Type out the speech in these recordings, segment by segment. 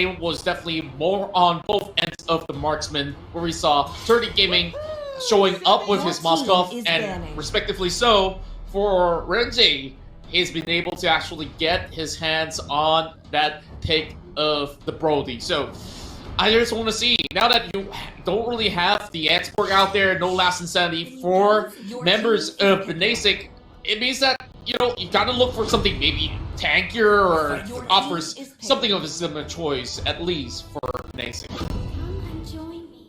game was definitely more on both ends of the marksman, where we saw 30 Gaming showing up with his Moskov, and respectively so for Renji, he's been able to actually get his hands on that pick of the Brody. So I just want to see, now that you don't really have the export out there, no last insanity for members of BINASIC, it means that, you know, you gotta look for something maybe tankier or offers something of a similar choice, at least for BINASIC.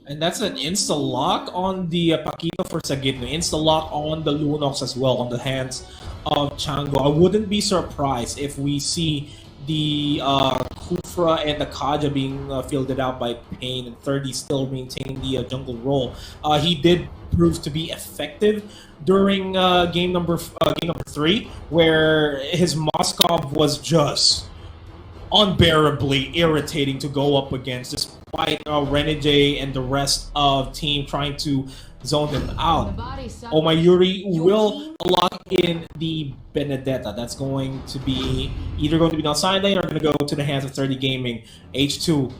And that's an insta-lock on the Paquito for Sagitno. Insta-lock on the Lunox as well, on the hands of Chango. I wouldn't be surprised if we see the Kufra and the Kaja being fielded out by PEIN, and 30 still maintaining the jungle role. He did prove to be effective during game number 3, where his Moskov was just unbearably irritating to go up against, despite Renegade and the rest of team trying to zone him out. Omayuri will lock in the Benedetta. That's going to be either going to be on side lane or going to go to the hands of 30 Gaming. H2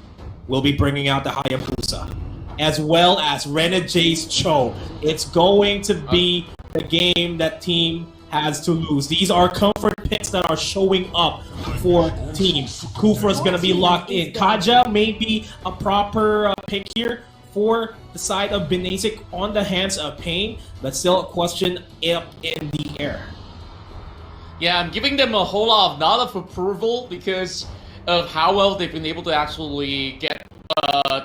will be bringing out the Hayabusa, as well as Renegade's Cho. It's going to be the game that team has to lose. These are comfort picks that are showing up for team. Kufra's going to be locked in. Kaja may be a proper pick here for the side of BINASIC on the hands of PEIN, but still a question up in the air. Yeah, I'm giving them a whole lot of nod of approval because of how well they've been able to actually get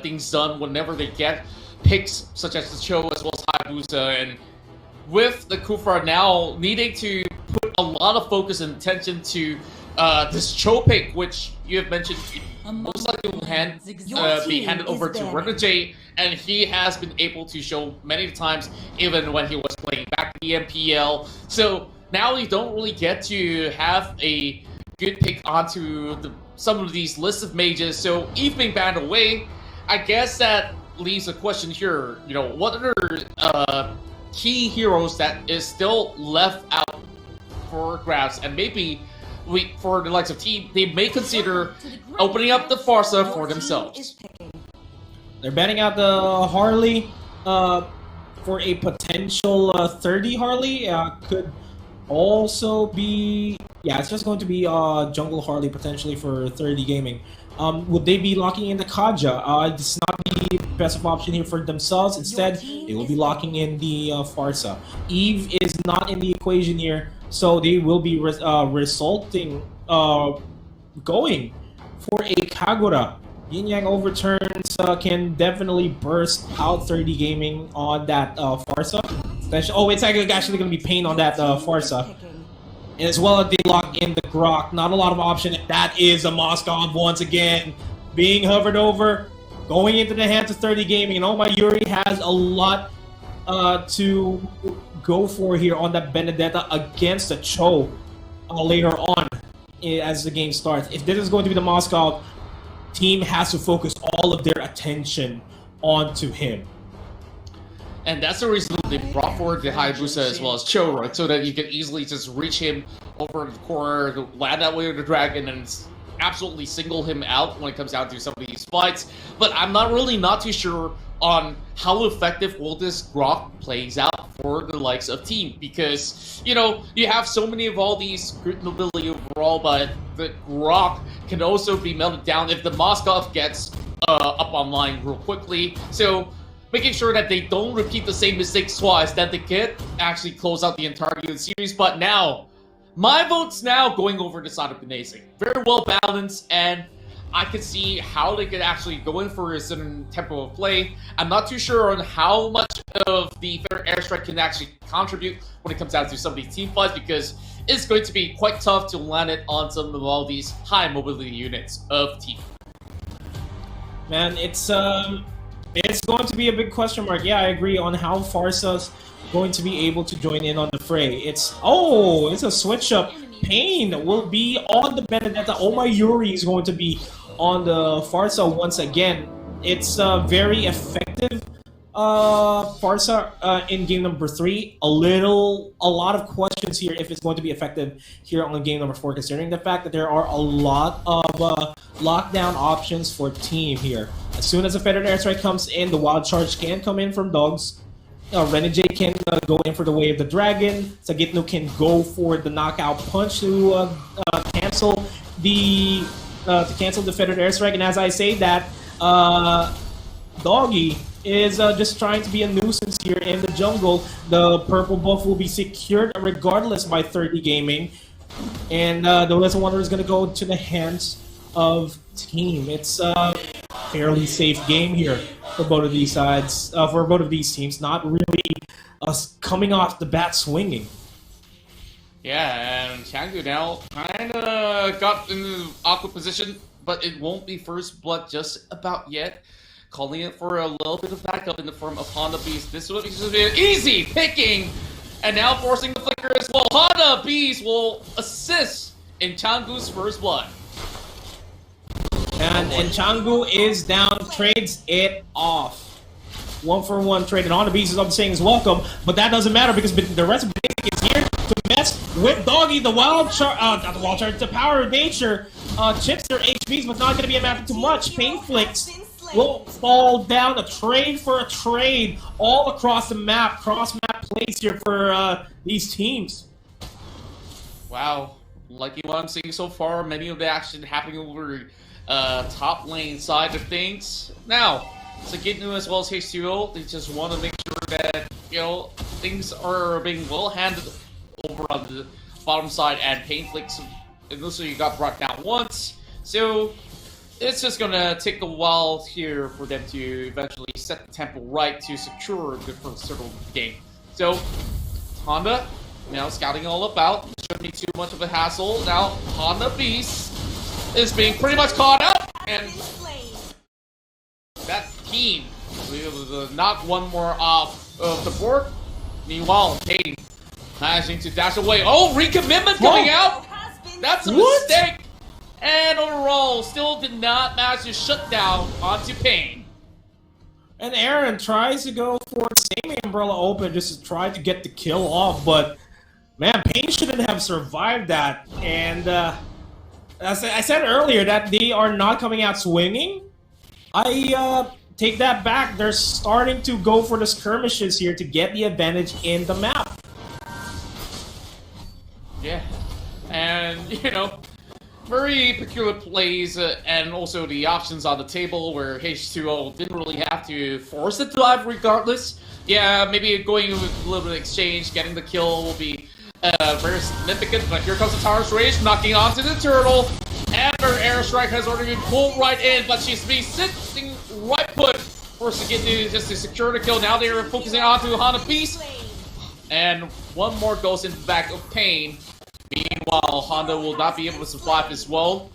things done whenever they get picks such as the Cho as well as Hayabusa. And with the Kufra now needing to put a lot of focus and attention to this Cho pick, which you have mentioned most likely will be handed over to Renegade, and he has been able to show many times even when he was playing back in the MPL. So now you don't really get to have a good pick onto some of these lists of mages. So Eve being banned away, I guess that leaves a question here. You know, what are key heroes that is still left out for grabs, and maybe for the likes of team, they may consider opening up the Farsa for themselves. They're banning out the Harley for a potential 30 Harley. Could also be, yeah, it's just going to be Jungle Harley potentially for 30 Gaming. Would they be locking in the Kaja? It's not the best of option here for themselves. Instead, they will be locking in the Farsa. Eve is not in the equation here, so they will be going for a Kagura. Yin Yang overturns can definitely burst out 30 Gaming on that Farsa. Oh, it's actually going to be PEIN on that Farsa. And as well as they lock in the Grok. Not a lot of option. That is a Moskov once again being hovered over, going into the hands of 30 Gaming. And Omayuri has a lot to go for here on that Benedetta against the Cho later on as the game starts. If this is going to be the Moskov, team has to focus all of their attention onto him. And that's the reason they brought forward the Hayabusa as well as Cho, right? So that you can easily just reach him over the corner, land that way with the dragon, and absolutely single him out when it comes down to some of these fights. But I'm not too sure on how effective will this Grok plays out for the likes of team, because, you know, you have so many of all these grid mobility overall, but the Grok can also be melted down if the Moskov gets up online real quickly. So making sure that they don't repeat the same mistakes twice, that they can actually close out the entirety of the series. But now, my vote's now going over the side of BINASIC. Very well balanced, and I could see how they could actually go in for a certain tempo of play. I'm not too sure on how much of the Fair Airstrike can actually contribute when it comes down to some of these team fights, because it's going to be quite tough to land it on some of all these high mobility units of team. Man, it's going to be a big question mark. Yeah, I agree on how Farsa's going to be able to join in on the fray. It's a switch up. PEIN will be on the Benedetta. Omayuri is going to be on the Farsa once again. It's very effective Farsa in game number 3. A lot of questions here if it's going to be effective here on game number 4, considering the fact that there are a lot of lockdown options for team here. As soon as a feathered airstrike comes in, the wild charge can come in from dogs. Renegade can go in for the way of the dragon. Sagitno can go for the knockout punch to cancel the feathered airstrike. And as I say that, Doggie is just trying to be a nuisance here in the jungle. The purple buff will be secured regardless by 30 Gaming. And the Lesson Wanderer is going to go to the hands of team. It's a fairly safe game here for both of these sides, for both of these teams. Not really coming off the bat swinging. Yeah, and Changgu now kind of got in the awkward position, but it won't be first blood just about yet. Calling it for a little bit of backup in the form of Honda Beast. This will be easy picking, and now forcing the flicker as well. Honda Beast will assist in Changgu's first blood. And Changgu is down, trades it off. 1-for-1 trade, and Honda Beast is up saying is welcome, but that doesn't matter because the rest of BINASIC is here to mess with Doggie. The wild charge, not the wild charge, the power of nature chips their HPs, but not going to be a matter too much. Pain Flicks will fall down, a trade for a trade all across the map. Cross-map plays here for these teams. Wow, liking what I'm seeing so far. Many of the action happening over top lane side of things. Now, Sagitno as well as H2O, they just want to make sure that, you know, things are being well handled over on the bottom side, and Pain Flicks, and also you got brought down once. So it's just gonna take a while here for them to eventually set the tempo right to secure the first circle of the game. So Honda now scouting all about. Shouldn't be too much of a hassle. Now Honda Beast is being pretty much caught up, and that team will be able to knock one more off of the board. Meanwhile, Pain managing to dash away. Oh, recommitment coming out. That's a mistake. And overall, still did not manage to shut down onto Pain. And Aaron tries to go for the same umbrella open just to try to get the kill off, but man, Pain shouldn't have survived that. And as I said earlier that they are not coming out swinging. I take that back. They're starting to go for the skirmishes here to get the advantage in the map. Yeah, and you know, very peculiar plays, and also the options on the table where H2O didn't really have to force the dive regardless. Yeah, maybe going with a little bit of exchange, getting the kill will be very significant, but here comes the Tower's Rage, knocking onto the turtle, and her airstrike has already been pulled right in, but she's been sitting right put for Sagitno just to secure the kill. Now they're focusing onto Honda Beast, and one more goes in the back of Pain. Meanwhile, Honda will not be able to survive as well.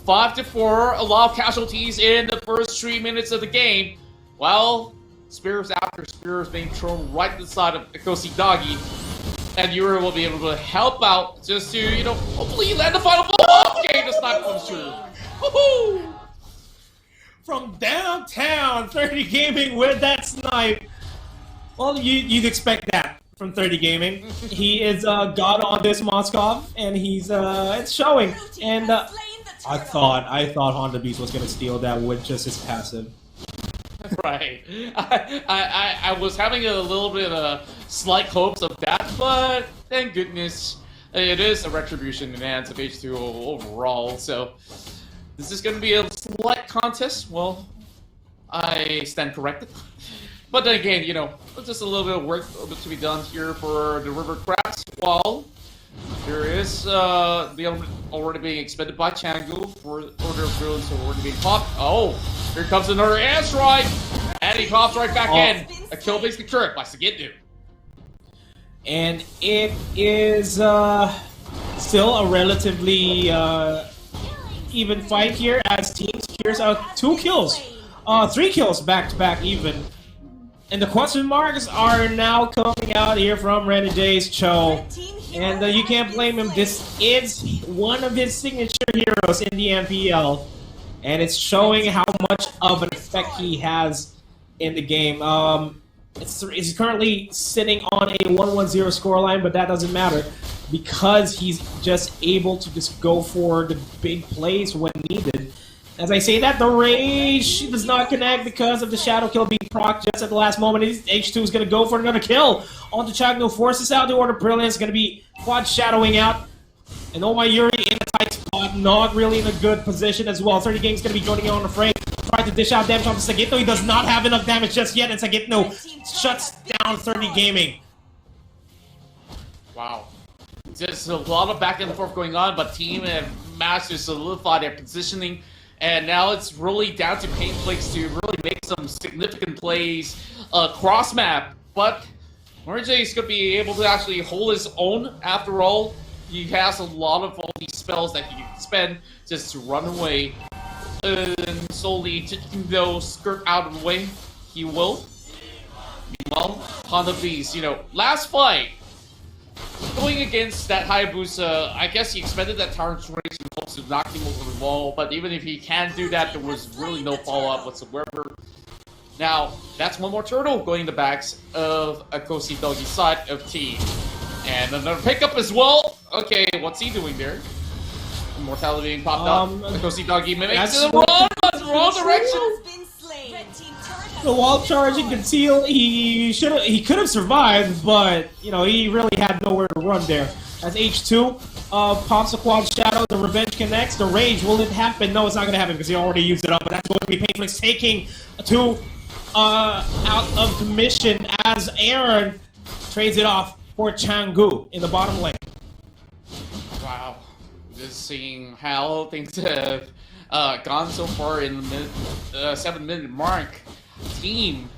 5-4, a lot of casualties in the first 3 minutes of the game. Well, spears after spears being thrown right to the side of AKOSI Doggie. And Yura will be able to help out just to, you know, hopefully land the final blow. Okay, the snipe comes through. Woohoo! From downtown, 30 Gaming with that snipe. Well, you'd expect that from 30 Gaming. He is god on this Moskov, and he's it's showing. And I thought Honda Beast was gonna steal that with just his passive. Right. I was having a little bit of slight hopes of that, but thank goodness it is a retribution in the hands of H2O overall. So this is going to be a slight contest. Well, I stand corrected. But then again, you know, just a little bit of work to be done here for the River Crabs. While there is the element already being expended by Changgu for order of ruins already being popped. Oh, here comes another airstrike, and he pops right back in. A kill basically secured by Sagitno. And it is still a relatively even fight here as team secures 2 kills, 3 kills back to back even. And the question marks are now coming out here from Renegade's Cho. And you can't blame him. This is one of his signature heroes in the MPL. And it's showing how much of an effect he has in the game. He's currently sitting on a 1-1-0 scoreline, but that doesn't matter because he's just able to just go for the big plays when needed. As I say that, the Rage does not connect because of the Shadow Kill being proc just at the last moment. H2 is going to go for another kill onto Chagno, forces out the Order of Brilliance, going to be quad shadowing out. And oh my, Yuri in a tight spot, not really in a good position as well. 30 Game's going to be joining in on the fray. Try to dish out damage onto Sagitno. He does not have enough damage just yet, and Sagitno shuts down 30 Gaming. Wow. Just a lot of back and forth going on, but team have managed to solidify their positioning. And now it's really down to PEIN to really make some significant plays cross map. But RJ is going to be able to actually hold his own after all. He has a lot of all these spells that he can spend just to run away. And slowly taking those skirt out of the way, he will. Meanwhile, Honda Beast, you know, last fight, going against that Hayabusa, I guess he expended that Tyrant's Rage in hopes of knocking him over the wall, but even if he can do that, there was really no follow-up whatsoever. Now, that's one more turtle going in the backs of AKOSI DOGIE's side of T. And another pickup as well. Okay, what's he doing there? Mortality being popped up. AKOSI DOGIE mimics the wrong direction. The wall charge and conceal, he could have survived, but you know he really had nowhere to run there. As H2 pops a quad shadow, the revenge connects. The rage, will it happen? No, it's not gonna happen because he already used it up. But that's going to be painful. It's taking two out of the mission as Aaron trades it off for Changgu in the bottom lane. Wow, just seeing how things have gone so far in the 7-minute mark. Team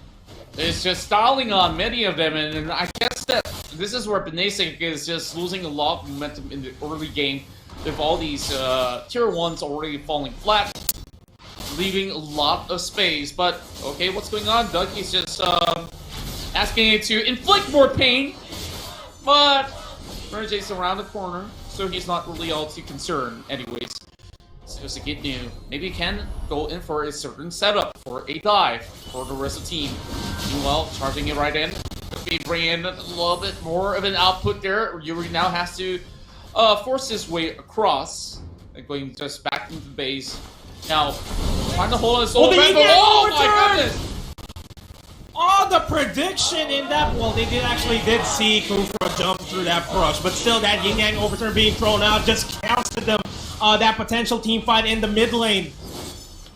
is just stalling on many of them, and I guess that this is where BINASIC is just losing a lot of momentum in the early game with all these tier 1s already falling flat, leaving a lot of space. But okay, what's going on? DOGIE's just asking it to inflict more pain, but RJ's around the corner, so he's not really all too concerned anyways. So Sagitno maybe can go in for a certain setup for a dive for the rest of the team. Meanwhile, charging it right in. Could be bringing in a little bit more of an output there. Yuri now has to force his way across. And going just back into the base. Now, trying to hold his own back. Oh my goodness! Oh, the prediction in that, well, they did see Kufra jump through that brush, but still that Yin Yang overturn being thrown out just counts to them that potential team fight in the mid lane.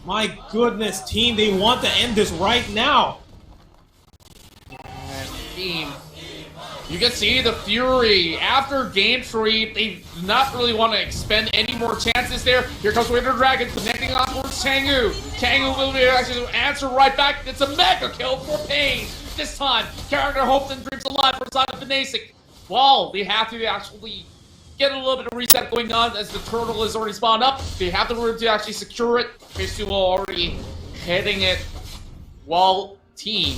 My goodness, team, they want to end this right now. And team, you can see the fury after game 3. They do not really want to expend any more chances there. Here comes Winter Dragon connecting on towards Changgu. Changgu will be actually answer right back. It's a mega kill for PEIN. This time, character hopes and dreams alive for the side of BINASIC. Well, they have to actually get a little bit of reset going on as the turtle is already spawned up. They have the room to actually secure it. Phase 2 already hitting it while team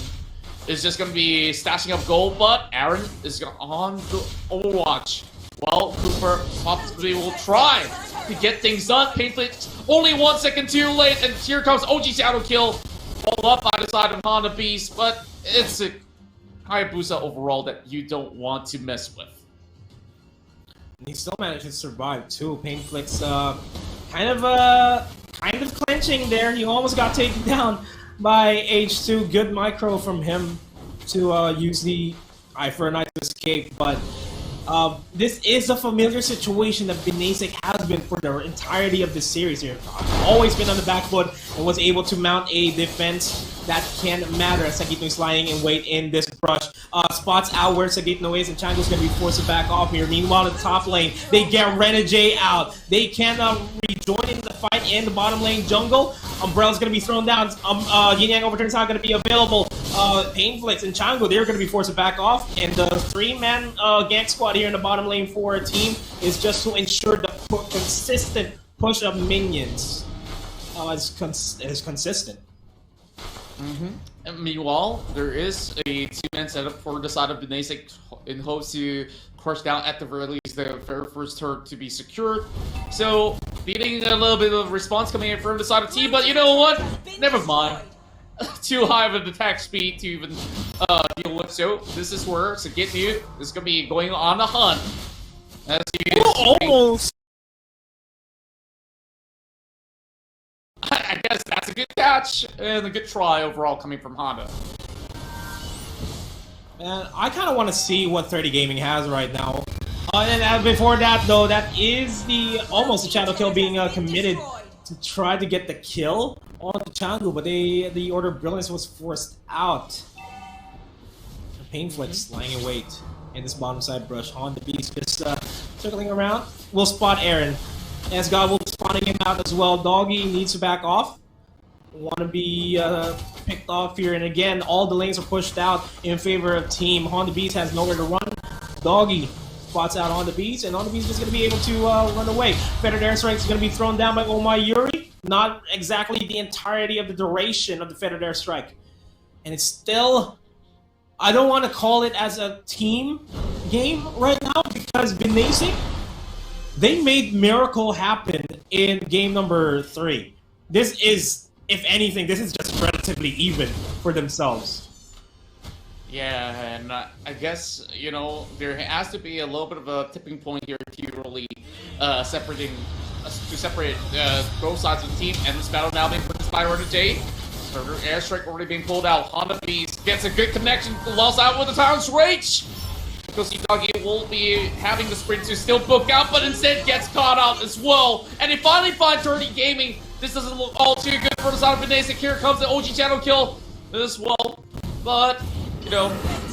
is just going to be stashing up gold, but Aaron is on the Overwatch. Well, Cooper possibly will try to get things done. PEIN only 1 second too late, and here comes OG Shadow Kill. Followed up by the side of Honda Beast, but it's a Hayabusa overall that you don't want to mess with. He still managed to survive too. PEIN kind of clenching there. He almost got taken down by H2. Good micro from him to use the Eye for a Night to escape, but this is a familiar situation that BINASIC has been for the entirety of this series here. Always been on the back foot and was able to mount a defense that can matter as Sagitno is lying in wait in this brush. Spots out where Sagitno is, and Chango's going to be forced to back off here. Meanwhile, in the top lane, they get Renegade out. They can rejoin in the fight in the bottom lane jungle. Umbrella's going to be thrown down. Yin Yang Overturn's not going to be available. PEIN and Chango, they're going to be forced to back off. And the 3-man gank squad here in the bottom lane for a team is just to ensure the consistent push of minions is consistent. And meanwhile, there is a 2-man setup for the side of BINASIC in hopes to crush down at the very least the very first turret to be secured. So, beating a little bit of response coming in from the side of T, but you know what? Never mind. Too high of an attack speed to even deal with. So this is where Sagitnu is going to be going on a hunt. As you Almost. I guess that's a good catch and a good try overall coming from Honda. Man, I kind of want to see what 30 Gaming has right now. And before that, though, that is almost the shadow kill being committed to try to get the kill on the Changu, but the Order of Brilliance was forced out. PEIN lying in wait in this bottom side brush. On the beast just circling around. We'll spot Aaron. As God will be spotting him out as well. Doggy needs to back off. Want to be picked off here, and again, all the lanes are pushed out in favor of team. Honda Beast has nowhere to run. Doggy spots out on the Beast, and on the Beast is going to be able to run away. Fettered Airstrike is going to be thrown down by Omai Yuri. Not exactly the entirety of the duration of the Fettered Airstrike. And it's still, I don't want to call it as a team game right now, because BINASIC, they made miracle happen in game number 3. This is, if anything, this is just relatively even for themselves. Yeah, and I guess, you know, there has to be a little bit of a tipping point here to really separate both sides of the team. And this battle now being put by RJ. Further airstrike already being pulled out. Honda Beast gets a good connection, lost out with the Tyrant's Rage. Because Doggy will be having the sprint to still book out, but instead gets caught out as well. And they finally find 30 Gaming. This doesn't look all too good for the side of BINASIC. Here comes the OG channel kill as well. But, you know,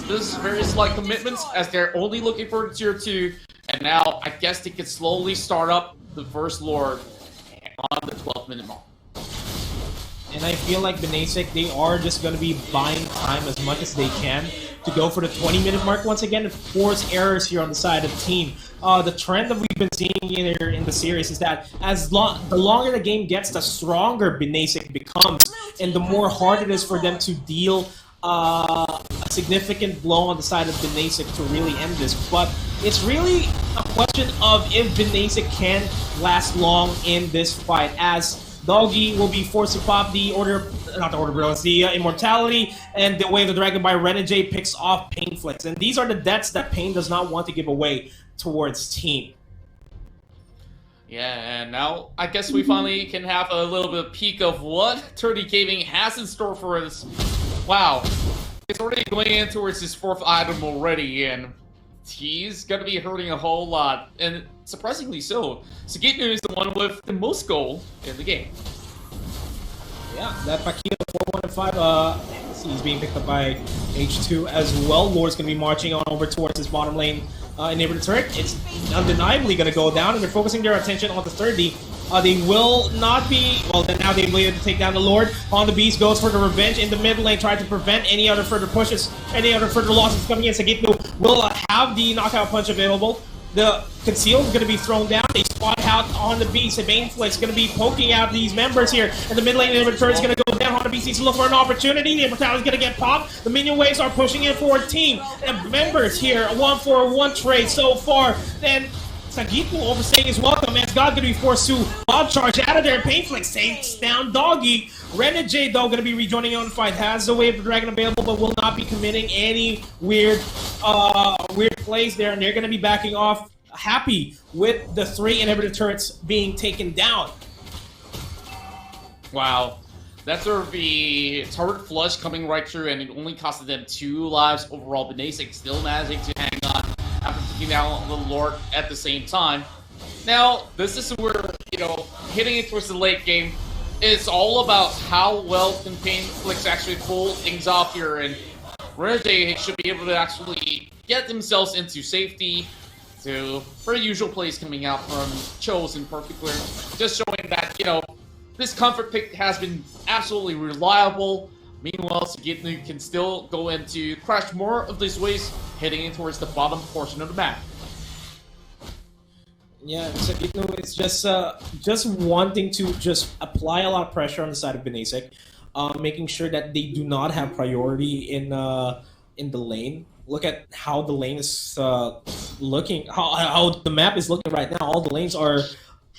this is very slight commitments as they're only looking for the tier 2. And now, I guess they can slowly start up the First Lord on the 12-minute mark. And I feel like BINASIC, they are just going to be buying time as much as they can to go for the 20-minute mark once again and force errors here on the side of the team. The trend that we've been seeing here in the series is that the longer the game gets, the stronger BINASIC becomes, and the more hard it is for them to deal a significant blow on the side of BINASIC to really end this. But it's really a question of if BINASIC can last long in this fight, as Doggy will be forced to pop the Immortality, and the Way of the Dragon by Renegade picks off PEIN. And these are the debts that PEIN does not want to give away towards team. Yeah, and now I guess we finally can have a little bit of peek of what 30 Gaming has in store for us. Wow, it's already going in towards his 4th item already, and he's gonna be hurting a whole lot, and surprisingly so. Sagitnu is the one with the most gold in the game. Yeah, that Pakita 4-1-5, he's being picked up by H2 as well. Lord's going to be marching on over towards his bottom lane neighborhood turret. It's undeniably going to go down, and they're focusing their attention on the 30. They will not be, well, then now they'll be able to take down the Lord. On the Beast goes for the revenge in the mid lane, trying to prevent any other further pushes, any other further losses coming in. Sagitnu will have the knockout punch available. The Conceal is going to be thrown down. They spot out on the Beast. And Baneflex is going to be poking out these members here. And the mid lane inventory is going to go down. On the Beast needs to look for an opportunity. The Immortality is going to get popped. The minion waves are pushing in for a team. And members here, a 1-for-1 trade so far. Then Sagitnu overstaying his welcome, as God's going to be forced to lob charge out of there. Painflix takes down Doggy. Renegade, though, going to be rejoining on the fight. Has the Way of the Dragon available, but will not be committing any weird plays there. And they're going to be backing off, happy with the 3 inhibitor turrets being taken down. Wow. That's sort of the turret flush coming right through, and it only costed them 2 lives overall. BINASIC still managing to hang on after taking down the Lord at the same time. Now, this is where, you know, hitting it towards the late game, it's all about how well can Painflix actually pull things off here, and Renegade should be able to actually get themselves into safety. So, pretty usual plays coming out from Chose in particular, just showing that, you know, this comfort pick has been absolutely reliable. Meanwhile, Sagitnu can still go in to crash more of these waves, heading in towards the bottom portion of the map. Yeah, Sagitnu is just wanting to just apply a lot of pressure on the side of BINASIC, making sure that they do not have priority in the lane. Look at how the lane is looking, how the map is looking right now. All the lanes are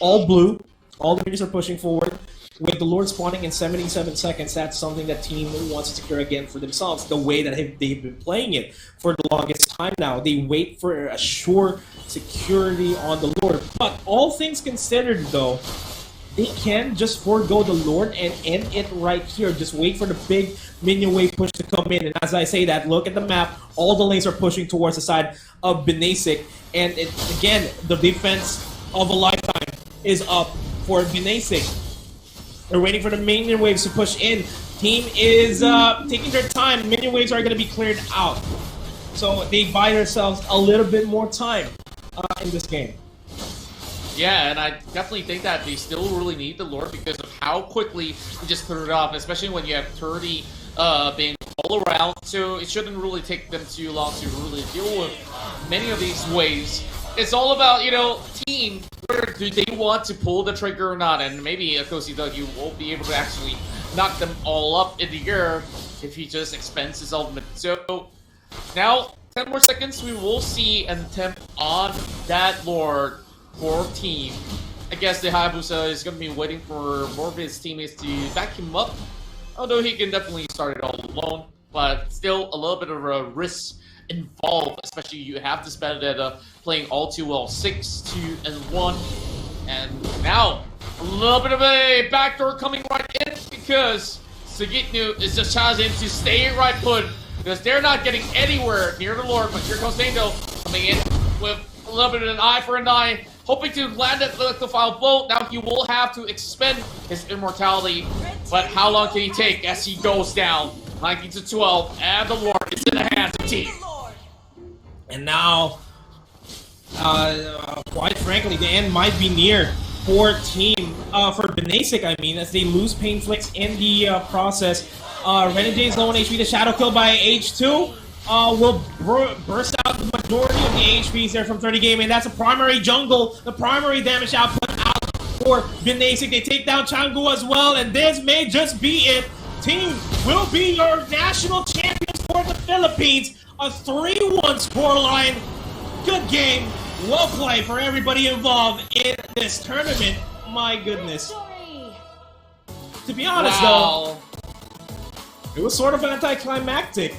all blue. All the leaders are pushing forward. with the Lord spawning in 77 seconds, that's something that team wants to secure again for themselves. The way that they've been playing it for the longest time now. They wait for a sure security on the Lord. But all things considered, though, they can just forego the Lord and end it right here. Just wait for the big minion wave push to come in. And as I say that, look at the map. All the lanes are pushing towards the side of BINASIC. And again, the defense of a lifetime is up for BINASIC. They're waiting for the minion waves to push in. Team is taking their time. Minion waves are going to be cleared out. So they buy themselves a little bit more time in this game. Yeah, and I definitely think that they still really need the Lord because of how quickly they just put it off, especially when you have 30 being all around. So it shouldn't really take them too long to really deal with many of these waves. It's all about, you know, team, where do they want to pull the trigger or not, and maybe AKOSI DOGIE won't be able to actually knock them all up in the air if he just expends his ultimate. So now, 10 more seconds, we will see an attempt on that Lord for team. I guess the Hayabusa is going to be waiting for more of his teammates to back him up, although he can definitely start it all alone, but still a little bit of a risk involved, especially you have this Benedetta playing all too well, 6, 2, and 1. And now a little bit of a backdoor coming right in because Sagitnu is just challenging to stay right put because they're not getting anywhere near the Lord. But here comes Mango coming in with a little bit of an eye for an eye, hoping to land that electrified bolt. Now he will have to expend his immortality, but how long can he take as he goes down? 19 to 12, and the Lord is in the hands of team. And now, quite frankly, the end might be near for team, for BINASIC, I mean, as they lose Pain Flicks in the process. Renegade is low on HP, the Shadow Kill by H2 will burst out the majority of the HPs there from 30 Gaming. That's a primary jungle, the primary damage output out for BINASIC. They take down Changu as well, and this may just be it. Team will be your national champions for the Philippines. A 3-1 scoreline. Good game. Well played for everybody involved in this tournament. My goodness. To be honest, though, it was sort of anticlimactic.